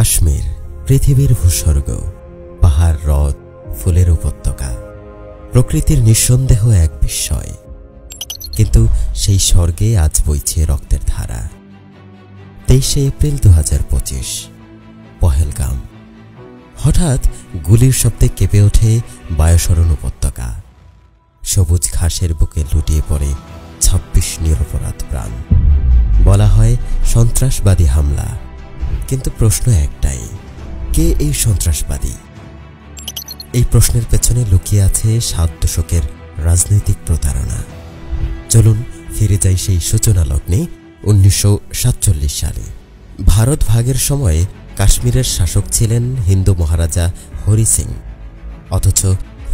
কাশ্মীর পৃথিবীর ভূস্বর্গ, পাহাড়, হ্রদ, ফুলের উপত্যকা, প্রকৃতির নিঃসন্দেহ এক বিস্ময়। কিন্তু সেই স্বর্গে আজ বইছে রক্তের ধারা। 23 এপ্রিল 2025, পহেলগাম। হঠাৎ গুলির শব্দে কেঁপে ওঠে বায়ুসরণ উপত্যকা। সবুজ ঘাসের বুকে লুটিয়ে পড়ে 26 নিরপরাধ প্রাণ। বলা হয় সন্ত্রাসবাদী হামলা, কিন্তু প্রশ্ন একটাই, কে এই সন্ত্রাসবাদী? এই প্রশ্নের পেছনে লুকিয়ে আছে 7 দশকের রাজনৈতিক প্রতারণা। চলুন ফিরে যাই সেই সূচনা লগ্নে 1947 সালে। ভারত ভাগের সময় কাশ্মীরের শাসক ছিলেন হিন্দু মহারাজা হরি সিং, অথচ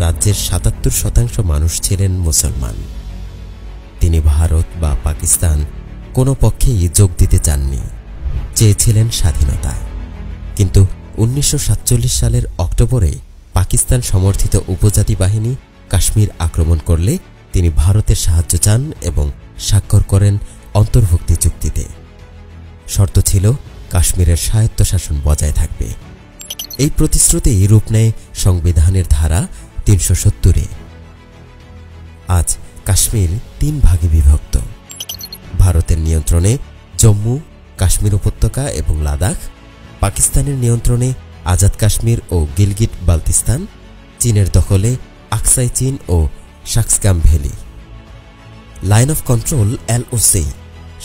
রাজ্যের 77% মানুষ ছিলেন মুসলমান। তিনি ভারত বা পাকিস্তান কোনো পক্ষেই যোগ দিতে চাননি, চেয়েছিলেন স্বাধীনতা। কিন্তু 1947 সালের অক্টোবরে পাকিস্তান সমর্থিত উপজাতি বাহিনী কাশ্মীর আক্রমণ করলে তিনি ভারতের সাহায্য চান এবং স্বাক্ষর করেন অন্তর্ভুক্তি চুক্তিতে। শর্ত ছিল কাশ্মীরের স্বায়ত্তশাসন বজায় থাকবে। এই প্রতিশ্রুতি রূপ নেয় সংবিধানের ধারা 370-এ। আজ কাশ্মীর 3 ভাগে বিভক্ত। ভারতের নিয়ন্ত্রণে জম্মু, কাশ্মীর উপত্যকা এবং লাদাখ, পাকিস্তানের নিয়ন্ত্রণে আজাদ কাশ্মীর ও গিলগিট বালতিস্তান, চীনের দখলে আকসাই চীন ও Shaksgam valley. Line of control LOC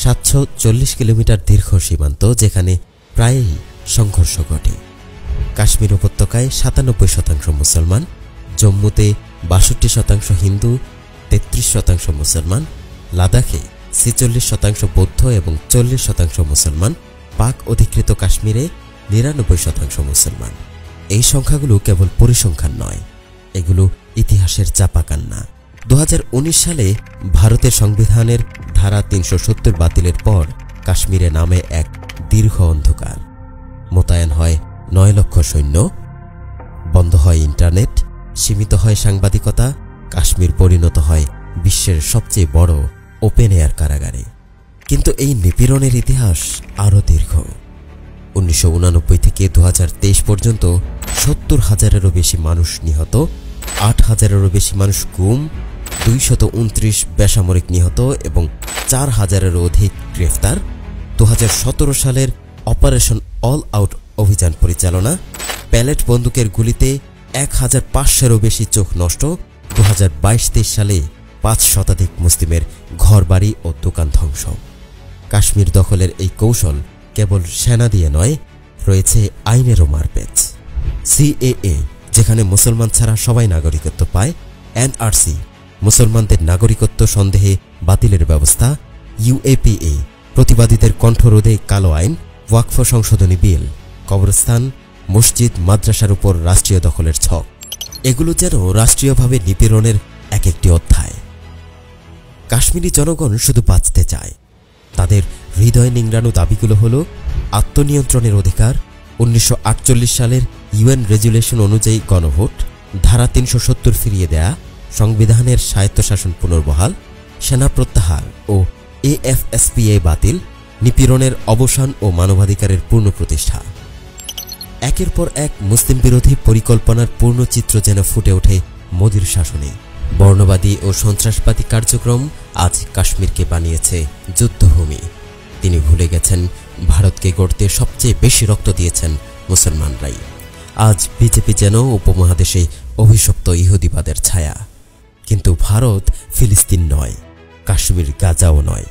740 kilometre দীর্ঘ সীমান্ত, যেখানে প্রায়ই সংঘর্ষ ঘটে। কাশ্মীর উপত্যকায় 97% মুসলমান, জম্মুতে 62% হিন্দু, 33% মুসলমান, লাদাখে 46% বৌদ্ধ এবং 40% মুসলমান, পাক অধিকৃত কাশ্মীরে 99% মুসলমান। এই সংখ্যাগুলো কেবল পরিসংখ্যান নয়, এগুলো ইতিহাসের চাপাকান্না। 2019 সালে ভারতের সংবিধানের ধারা 370 বাতিলের পর কাশ্মীরে নামে এক দীর্ঘ অন্ধকার। মোতায়েন হয় 9 লক্ষ সৈন্য, বন্ধ হয় ইন্টারনেট, সীমিত হয় সাংবাদিকতা, কাশ্মীর পরিণত হয় বিশ্বের সবচেয়ে বড় ওপেন এয়ার কারাগারে। কিন্তু এই নিপীড়নের ইতিহাস আরও দীর্ঘ। 1989 থেকে 2023 পর্যন্ত 70,000-এরও বেশি মানুষ নিহত, 8,000-এরও বেশি মানুষ গুম, 229 বেসামরিক নিহত এবং 4,000-এরও অধিক গ্রেফতার। 2017 সালের অপারেশন অল আউট অভিযান পরিচালনা, প্যালেট বন্দুকের গুলিতে 1,500-এরও বেশি চোখ নষ্ট। 2022-23 সালে 5 শতাধিক মুসলিমের ঘরবাড়ি ও দোকান ধ্বংস। কাশ্মীর দখলের এই কৌশল কেবল সেনা দিয়ে নয়, রয়েছে আইনেরও মারপ্যাচ। CAA, যেখানে মুসলমান ছাড়া সবাই নাগরিকত্ব পায়, NRC, মুসলমানদের নাগরিকত্ব সন্দেহে বাতিলের ব্যবস্থা, UAPA, প্রতিবাদীদের কণ্ঠরোধে কালো আইন, ওয়াকফ সংশোধনী বিল, কবরস্থান, মসজিদ, মাদ্রাসার উপর রাষ্ট্রীয় দখলের ছক। এগুলো যেন রাষ্ট্রীয়ভাবে নিপীড়নের এক একটি অধ্যায়। কাশ্মীরি জনগণ শুধু বাঁচতে চায়। তাদের হৃদয় নিংড়ানো দাবিগুলো হল আত্মনিয়ন্ত্রণের অধিকার, 1948 সালের UN রেজুলেশন অনুযায়ী গণভোট, ধারা 370 ফিরিয়ে দেয়া, সংবিধানের স্বায়ত্তশাসন পুনর্বহাল, সেনা প্রত্যাহার ও AFSPA বাতিল, নিপীড়নের অবসান ও মানবাধিকারের পূর্ণ প্রতিষ্ঠা। একের পর এক মুসলিম বিরোধী পরিকল্পনার পূর্ণ চিত্র যেন ফুটে ওঠে মোদির শাসনে। বর্ণবাদী ও সন্ত্রাসবাদী কার্যক্রম আজ কাশ্মীরকে বানিয়েছে যুদ্ধভূমি। তিনি ভুলে গেছেন ভারতকে গড়তে সবচেয়ে বেশি রক্ত দিয়েছেন মুসলমানরাই। আজ বিজেপি যেন উপমহাদেশে অভিশপ্ত ইহুদিবাদের ছায়া। কিন্তু ভারত ফিলিস্তিন নয়, কাশ্মীর গাজাও নয়।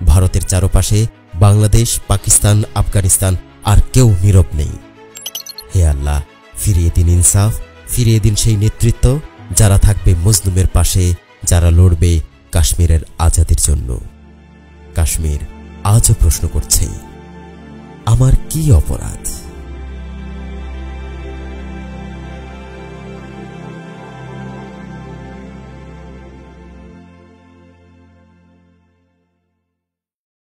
ভারতের চারপাশে বাংলাদেশ, পাকিস্তান, আফগানিস্তান, আর কেউ নীরব নেই। হে আল্লাহ, ফিরিয়ে দিন ইনসাফ, ফিরিয়ে দিন সেই নেতৃত্ব যারা থাকবে মজলুমের পাশে, যারা লড়বে কাশ্মীরের আজাদির জন্য। কাশ্মীর আজও প্রশ্ন করছে, আমার কি অপরাধ?